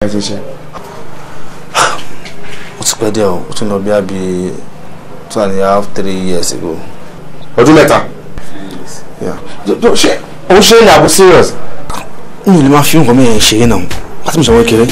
What's the deal? What's going to be 2.5, 3 years ago? What do you matter? Yeah. Don't share. I'm sharing. I'm serious. You don't feel like I'm sharing now. What's my job, okay?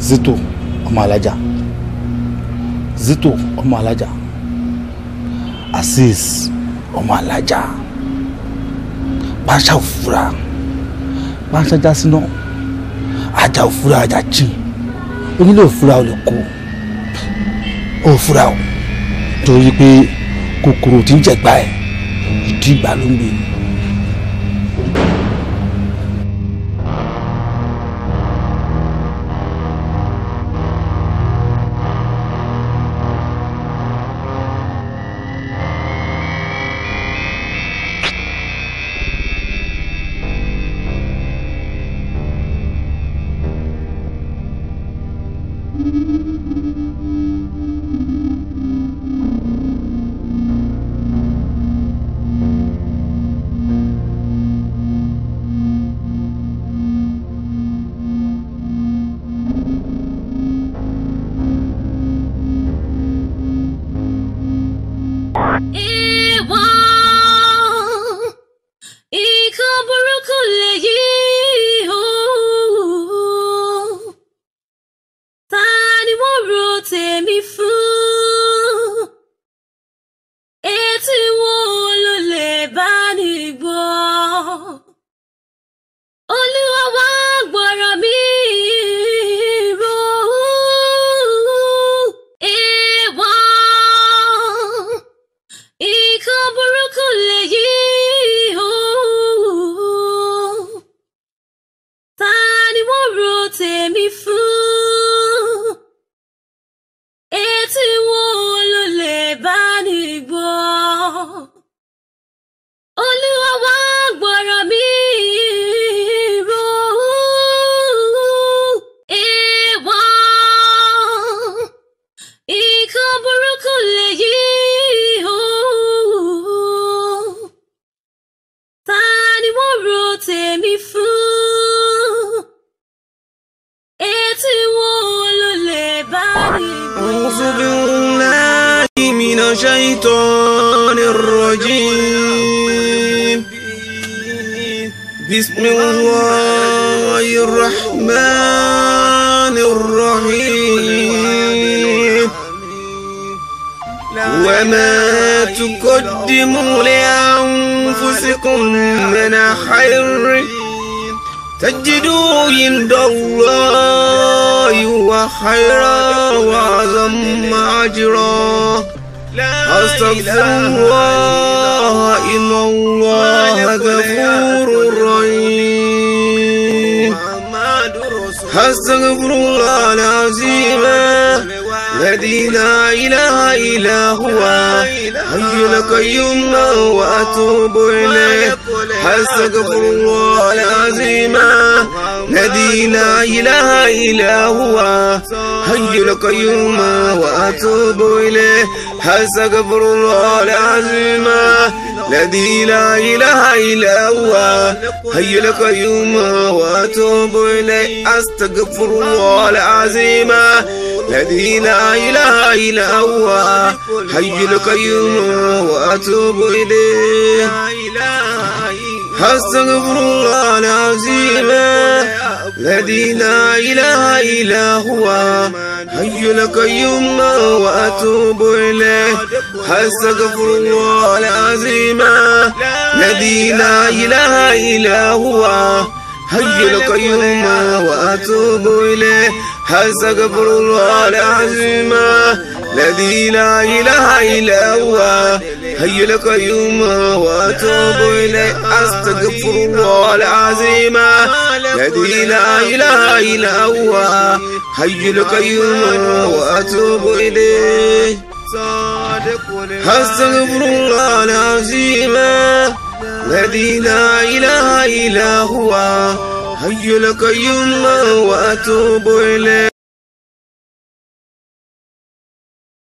Zito ọmọ alájà, Zito ọmọ alájà, Azeez ọmọ alájà, Panṣá òfúra, Panṣá jásínà, ajá òfúra ajá jìn, onílé òfúra ò lè kó, òfúra ò, torí pé kòkòrò tí ń jẹ̀gbá ẹ̀, ìdí ìgbà ló ń gbé ni. Ìwọ ìkan burúkú lèyí o. Ta ni wọ́n ro tèmi fún? Etí wo ló lè bá ní gbọ́? Olúwa wá gbọ́rọ̀ mi rò. Ìwọ ìkan burúkú lèyí o. Ta ni wọ́n ro tèmi fún? Etí wo ló lè bá ní gbọ́? Olúwa wá gbọ́rọ̀ mi rò. Ìwọ ìkan burúkú lèyí o. Ta ni wọ́n ro tèmi fún? Etí wo ló lè bá ní gbọ́? أعوذ بالله من الشيطان الرجيم بسم الله الرحمن الرحيم وما تقدموا لأنفسكم من خير تجدوا عند الله وخيرا وأعظم أجرا أستغفر الله إن الله غفور رحيم أستغفر الله العظيم الذي لا إله إلا هو حي القيوم وأتوب إليه أستغفر الله العظيم الذي لا إله إلا هو حي القيوم وأتوب إليه أستغفر الله العظيم الذي لا إله إلا هو حي القيوم وأتوب إليه أستغفر الله العظيم الذي لا إله إلا هو حي القيوم وأتوب إليه أستغفر الله العظيم الذي لا إله إلا هو حي القيوم وأتوب إليه أستغفر الله العظيم الذي لا إله إلا هو حي القيوم وأتوب إليه أستغفر الله العظيم الذي لا إله إلا هو حي القيوم وأتوب إليه أستغفر الله العظيم الذي لا إله إلا هو حي القيوم وأتوب إليه أستغفر الله العظيم الذي لا إله إلا هو حي القيوم وأتوب إليه